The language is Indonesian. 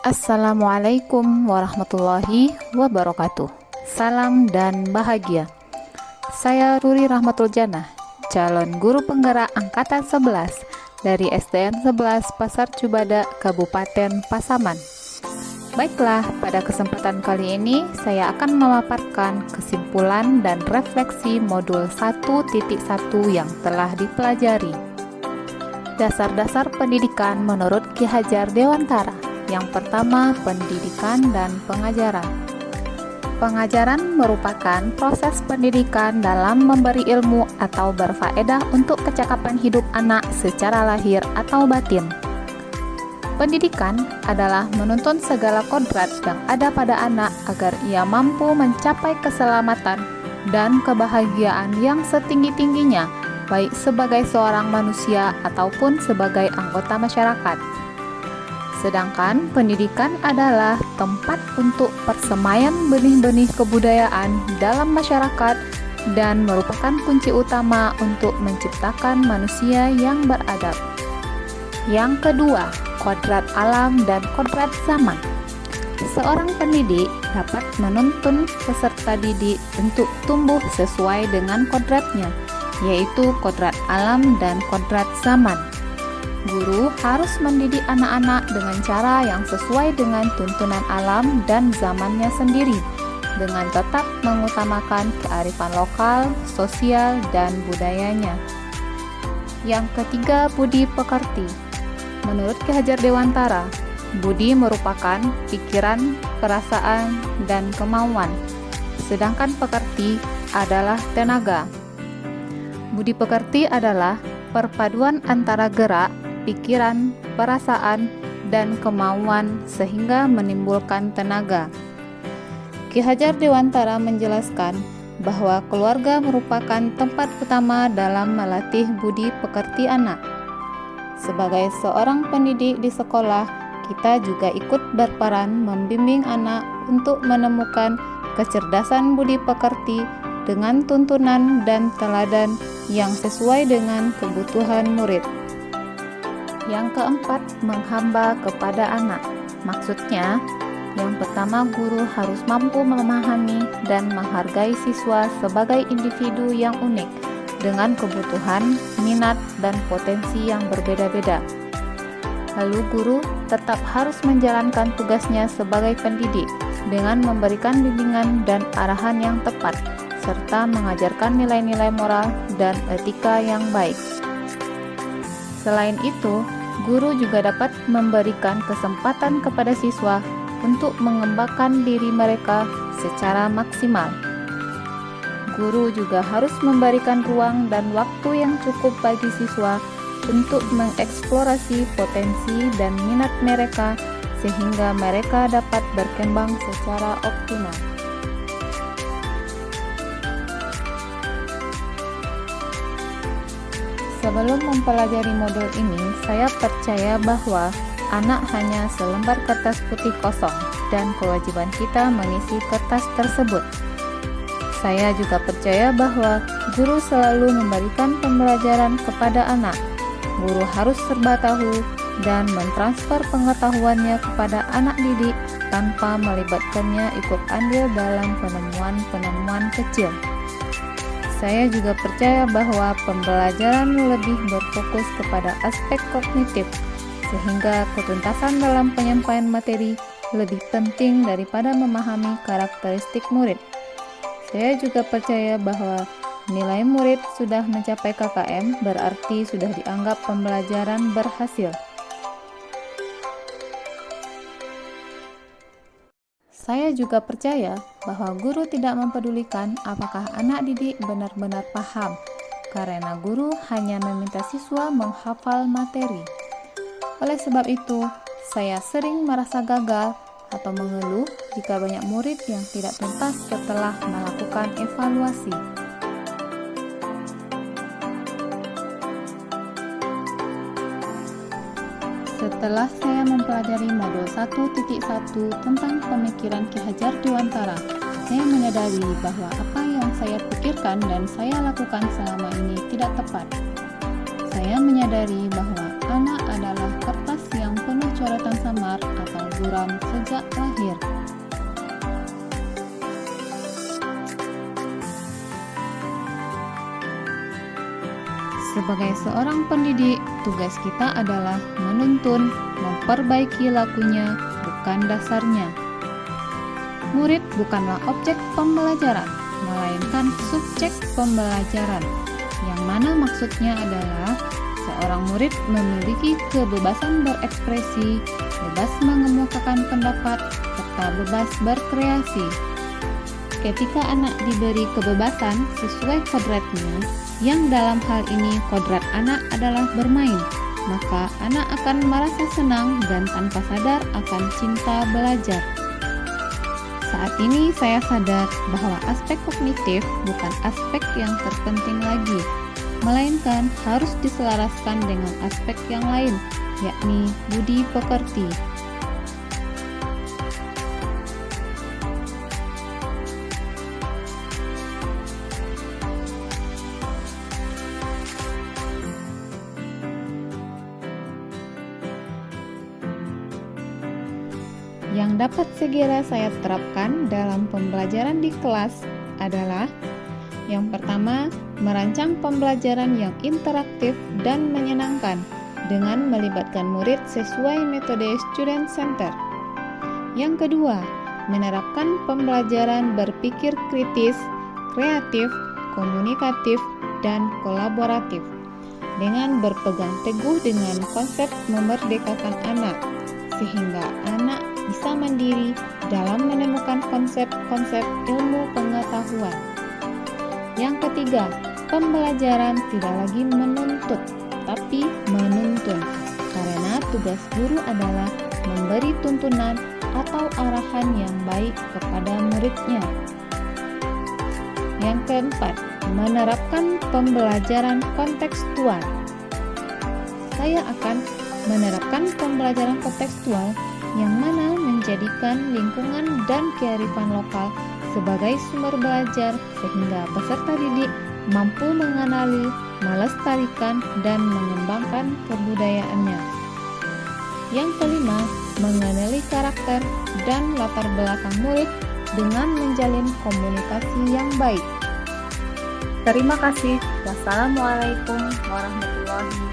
Assalamualaikum warahmatullahi wabarakatuh. Salam dan bahagia. Saya Ruri Rahmatul Jannah, calon guru penggerak angkatan 11 dari SDN 11 Pasar Cubada, Kabupaten Pasaman. Baiklah, pada kesempatan kali ini saya akan memaparkan kesimpulan dan refleksi modul 1.1 yang telah dipelajari. Dasar-dasar pendidikan menurut Ki Hajar Dewantara. Yang pertama, pendidikan dan pengajaran. Pengajaran merupakan proses pendidikan dalam memberi ilmu atau berfaedah untuk kecakapan hidup anak secara lahir atau batin. Pendidikan adalah menuntun segala kodrat yang ada pada anak agar ia mampu mencapai keselamatan dan kebahagiaan yang setinggi-tingginya, baik sebagai seorang manusia ataupun sebagai anggota masyarakat. Sedangkan pendidikan adalah tempat untuk persemaian benih-benih kebudayaan dalam masyarakat dan merupakan kunci utama untuk menciptakan manusia yang beradab. Yang kedua, kodrat alam dan kodrat zaman. Seorang pendidik dapat menuntun peserta didik untuk tumbuh sesuai dengan kodratnya, yaitu kodrat alam dan kodrat zaman. Guru harus mendidik anak-anak dengan cara yang sesuai dengan tuntunan alam dan zamannya sendiri, dengan tetap mengutamakan kearifan lokal, sosial, dan budayanya. Yang ketiga, budi pekerti. Menurut Ki Hajar Dewantara, budi merupakan pikiran, perasaan, dan kemauan, sedangkan pekerti adalah tenaga. Budi pekerti adalah perpaduan antara gerak, pikiran, perasaan, dan kemauan sehingga menimbulkan tenaga. Ki Hajar Dewantara menjelaskan bahwa keluarga merupakan tempat utama dalam melatih budi pekerti anak. Sebagai seorang pendidik di sekolah, kita juga ikut berperan membimbing anak untuk menemukan kecerdasan budi pekerti dengan tuntunan dan teladan yang sesuai dengan kebutuhan murid. Yang keempat, menghamba kepada anak. Maksudnya, yang pertama, guru harus mampu memahami dan menghargai siswa sebagai individu yang unik dengan kebutuhan, minat, dan potensi yang berbeda-beda. Lalu guru tetap harus menjalankan tugasnya sebagai pendidik dengan memberikan bimbingan dan arahan yang tepat, serta mengajarkan nilai-nilai moral dan etika yang baik. Selain itu, guru juga dapat memberikan kesempatan kepada siswa untuk mengembangkan diri mereka secara maksimal. Guru juga harus memberikan ruang dan waktu yang cukup bagi siswa untuk mengeksplorasi potensi dan minat mereka sehingga mereka dapat berkembang secara optimal. Sebelum mempelajari modul ini, saya percaya bahwa anak hanya selembar kertas putih kosong dan kewajiban kita mengisi kertas tersebut. Saya juga percaya bahwa guru selalu memberikan pembelajaran kepada anak. Guru harus serba tahu dan mentransfer pengetahuannya kepada anak didik tanpa melibatkannya ikut andil dalam penemuan-penemuan kecil. Saya juga percaya bahwa pembelajaran lebih berfokus kepada aspek kognitif, sehingga ketuntasan dalam penyampaian materi lebih penting daripada memahami karakteristik murid. Saya juga percaya bahwa nilai murid sudah mencapai KKM berarti sudah dianggap pembelajaran berhasil. Saya juga percaya bahwa guru tidak mempedulikan apakah anak didik benar-benar paham, karena guru hanya meminta siswa menghafal materi. Oleh sebab itu, saya sering merasa gagal atau mengeluh jika banyak murid yang tidak tuntas setelah melakukan evaluasi. Setelah saya mempelajari modul 1.1 tentang pemikiran Ki Hajar Dewantara, saya menyadari bahwa apa yang saya pikirkan dan saya lakukan selama ini tidak tepat. Saya menyadari bahwa anak adalah kertas yang penuh coretan samar atau buram sejak lahir. Sebagai seorang pendidik, tugas kita adalah menuntun, memperbaiki lakunya, bukan dasarnya. Murid bukanlah objek pembelajaran, melainkan subjek pembelajaran, yang mana maksudnya adalah seorang murid memiliki kebebasan berekspresi, bebas mengemukakan pendapat, serta bebas berkreasi. Ketika anak diberi kebebasan sesuai kodratnya, yang dalam hal ini kodrat anak adalah bermain, maka anak akan merasa senang dan tanpa sadar akan cinta belajar. Saat ini saya sadar bahwa aspek kognitif bukan aspek yang terpenting lagi, melainkan harus diselaraskan dengan aspek yang lain, yakni budi pekerti. Yang dapat segera saya terapkan dalam pembelajaran di kelas adalah: yang pertama, merancang pembelajaran yang interaktif dan menyenangkan dengan melibatkan murid sesuai metode student center. Yang kedua, menerapkan pembelajaran berpikir kritis, kreatif, komunikatif, dan kolaboratif dengan berpegang teguh dengan konsep memerdekakan anak, sehingga anak bisa mandiri dalam menemukan konsep-konsep ilmu pengetahuan. Yang ketiga, pembelajaran tidak lagi menuntut, tapi menuntun, karena tugas guru adalah memberi tuntunan atau arahan yang baik kepada muridnya. Yang keempat, menerapkan pembelajaran kontekstual. Saya akan menerapkan pembelajaran kontekstual yang mana menjadikan lingkungan dan kearifan lokal sebagai sumber belajar sehingga peserta didik mampu mengenali, melestarikan, dan mengembangkan kebudayaannya. Yang kelima, mengenali karakter dan latar belakang murid dengan menjalin komunikasi yang baik. Terima kasih. Wassalamualaikum warahmatullahi wabarakatuh.